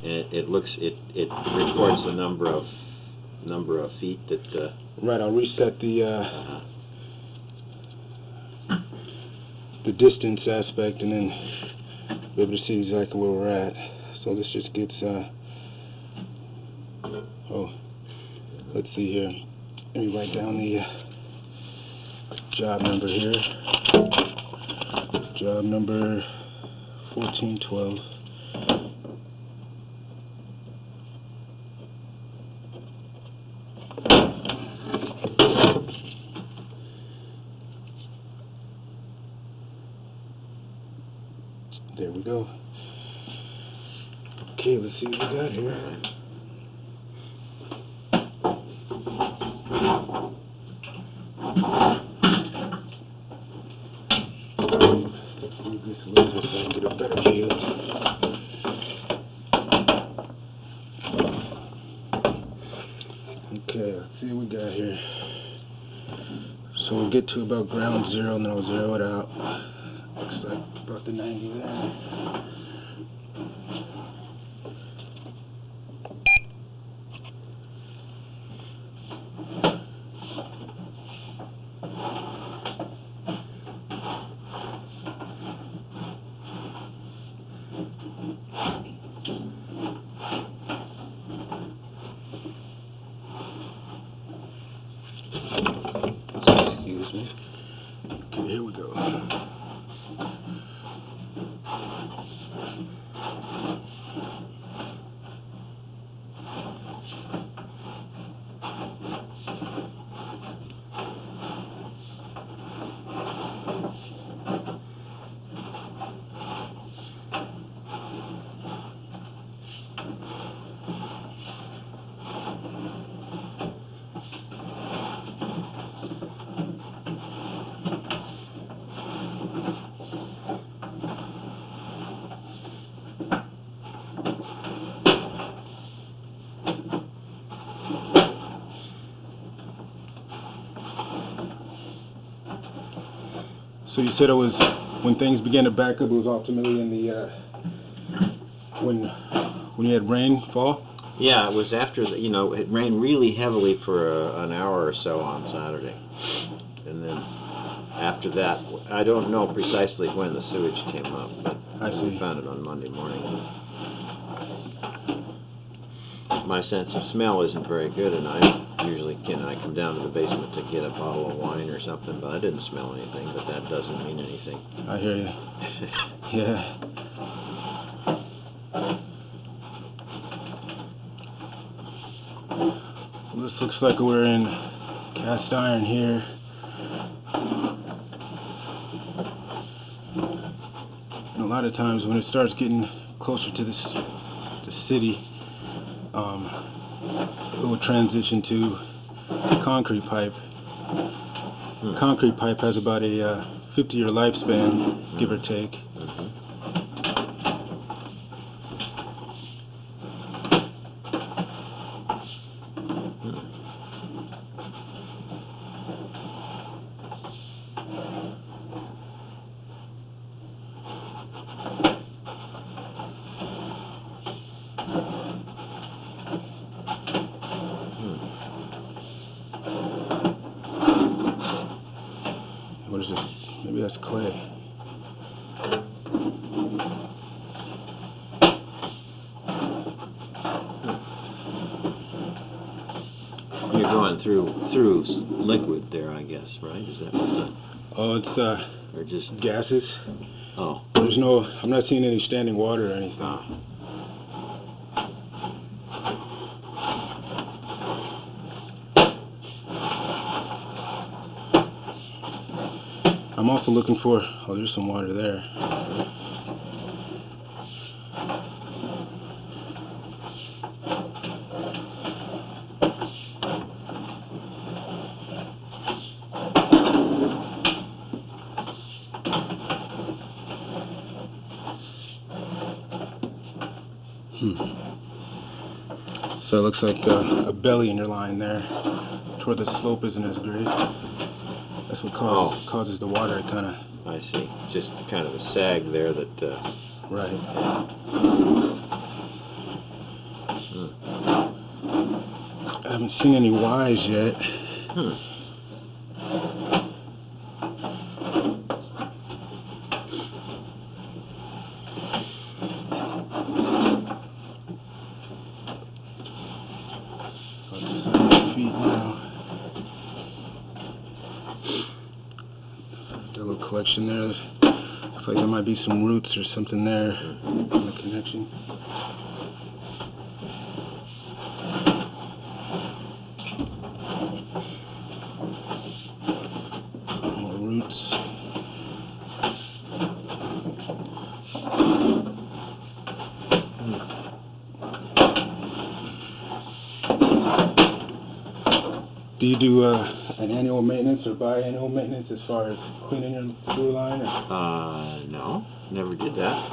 and it records the number of feet that. Right. I'll reset the distance aspect, and then be able to see exactly where we're at. So this just gets let's see here. Let me write down the job number here. Job number 1412. There we go. Okay, let's see what we got here. Move this a little bit so I can get a better view. Okay, let's see what we got here. So we'll get to about ground zero and then I'll zero it out. Looks like about the 90 there. Excuse me. Okay, here we go. So you said it was when things began to back up. It was ultimately in the when you had rainfall. Yeah, it was after it rained really heavily for an hour or so on Saturday, and then after that, I don't know precisely when the sewage came up, but we found it on Monday morning. My sense of smell isn't very good, and I come down to the basement to get a bottle of wine or something, but I didn't smell anything, but that doesn't mean anything. I hear you. Yeah. Well, this looks like we're in cast iron here. And a lot of times when it starts getting closer to the city, it will transition to concrete pipe. Concrete pipe has about a 50-year lifespan, give or take. What is this? Maybe that's clay. You're going through liquid there, I guess, right? Is that what Oh, it's or just gases. Oh. There's no. I'm not seeing any standing water or anything. I'm also looking for. Oh, there's some water there. So it looks like a belly in your line there, toward the slope isn't as great. That's what causes the water to kind of... I see. Just kind of a sag there that... Right. haven't seen any Ys yet. Feet now. Got a little collection there. I feel like there might be some roots or something there in the connection. More roots. Do you do an annual maintenance or biannual maintenance as far as cleaning your sewer line? Or? No, never did that.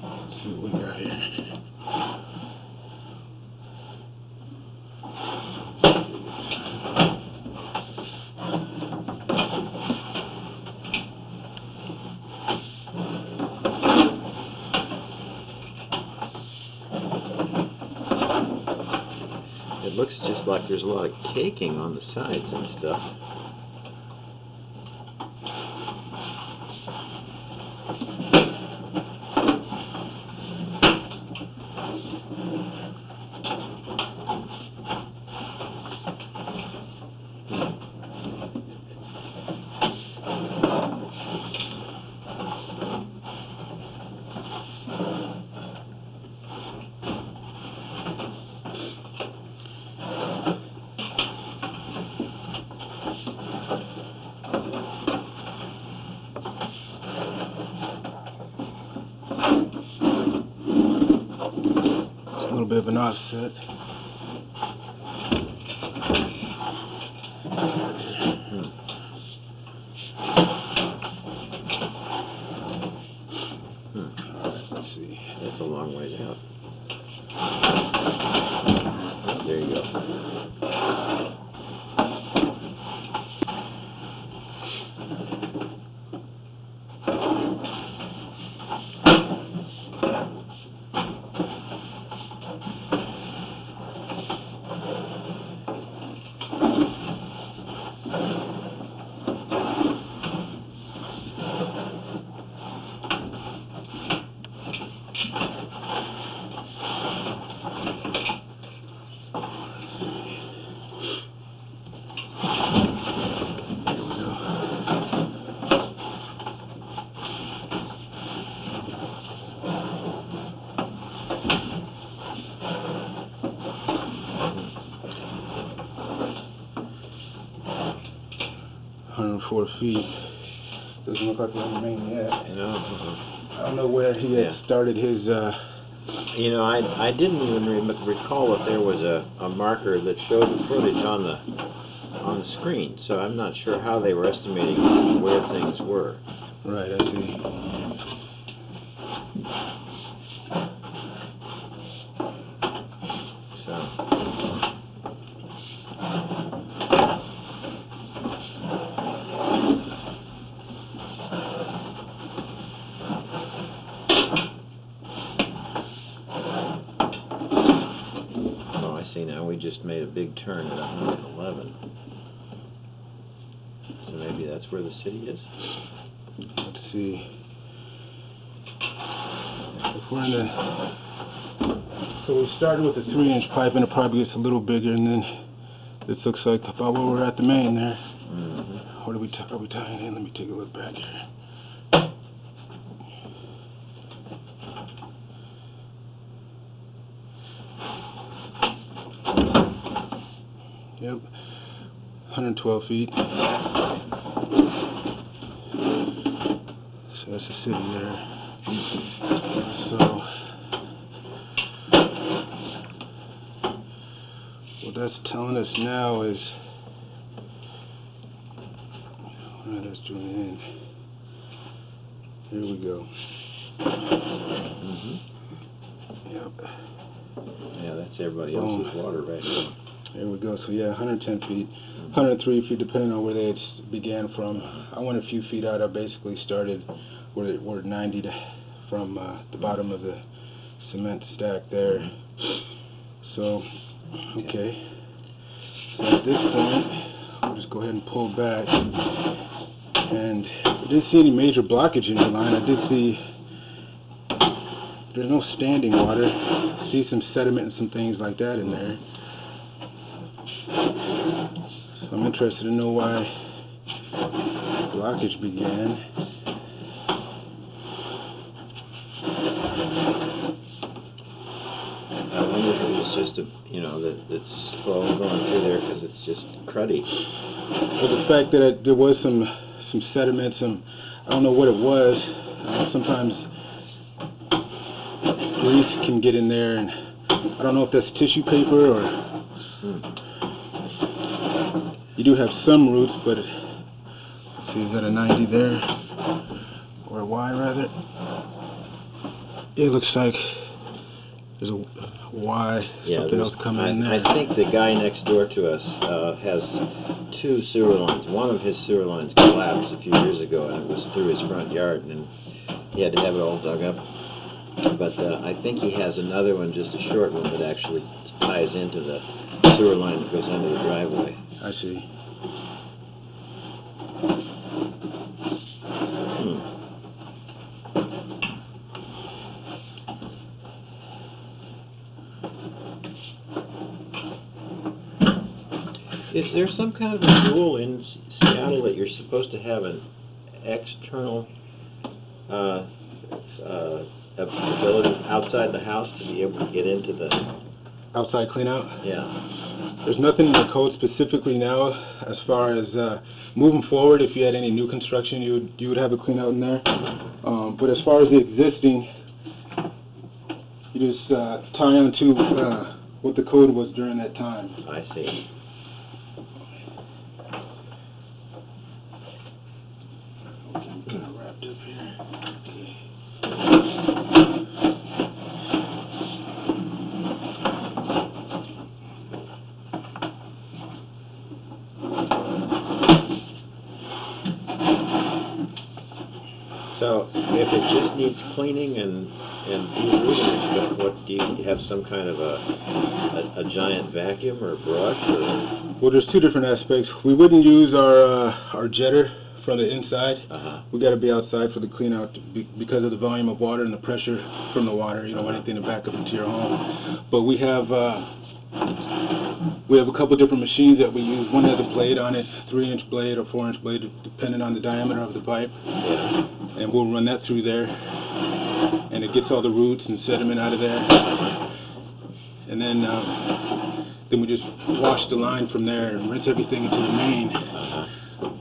Let's see what we got here. It looks just like there's a lot of caking on the sides and stuff. A little bit of an offset. Alright, let's see. That's a long ways out. There you go. Feet. Doesn't look like we're on the main yet. No. I don't know where he had started his. You know, I didn't even recall if there was a marker that showed the footage on the screen, so I'm not sure how they were estimating where things were. Right, I see. See, now we just made a big turn at 111. So maybe that's where the city is? Let's see. If we're in the... So we started with a 3-inch pipe and it probably gets a little bigger, and then this looks like about where we're at the main there. Mm-hmm. What are we tying in? Let me take a look back here. Yep, 112 feet. So that's the city there. So, what that's telling us now is, alright, let's join in. Here we go. Mm-hmm. Yep. Yeah, that's everybody else's water right now. There we go. So yeah, 110 feet, 103 feet, depending on where they began from. I went a few feet out. I basically started we're 90 from the bottom of the cement stack there. So, okay. So at this point, we'll just go ahead and pull back. And I didn't see any major blockage in the line. I did see there's no standing water. I see some sediment and some things like that in there. So I'm interested to know why blockage began. I wonder if it was just that it's slow going through there because it's just cruddy. Well, the fact that there was some sediment, I don't know what it was. Sometimes grease can get in there, and I don't know if that's tissue paper or. You do have some roots, but let's see, is that a 90 there, or a Y rather? It looks like there's a Y, something else coming in there. I think the guy next door to us has 2 sewer lines. One of his sewer lines collapsed a few years ago, and it was through his front yard, and he had to have it all dug up. But I think he has another one, just a short one, that actually ties into the sewer line that goes under the driveway. I see. Is there some kind of a rule in Seattle that you're supposed to have an external ability outside the house to be able to get into the outside cleanout? Yeah. There's nothing in the code specifically now as far as moving forward. If you had any new construction, you would have a cleanout in there. But as far as the existing, you just tie on to what the code was during that time. I see. Kind of wrapped up here. So, if it just needs cleaning and de-rooting, what do you have some kind of a giant vacuum or brush or? Well, there's 2 different aspects. We wouldn't use our jetter from the inside. We got to be outside for the clean out because of the volume of water and the pressure from the water. You don't want anything to back up into your home. But we have a couple different machines that we use. One has a blade on it, 3-inch blade or 4-inch blade, depending on the diameter of the pipe. And we'll run that through there, and it gets all the roots and sediment out of there. And then we just wash the line from there and rinse everything into the main.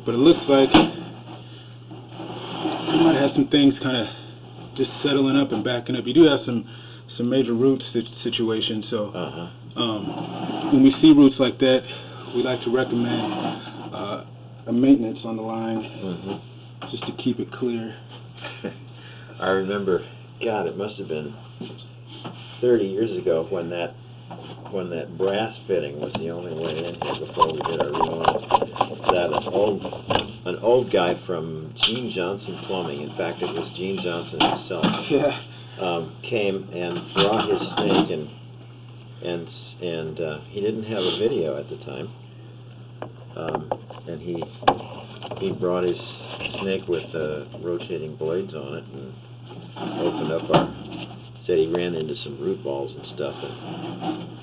But it looks like you might have some things kind of just settling up and backing up. You do have some major root situations, so when we see roots like that, we like to recommend a maintenance on the line just to keep it clear. I remember, God, it must have been 30 years ago when that brass fitting was the only way in here before we did our remodel. That an old guy from Gene Johnson Plumbing, in fact it was Gene Johnson himself, came and brought his snake, and he didn't have a video at the time, and he brought his snake with rotating blades on it and opened up said he ran into some root balls and stuff, and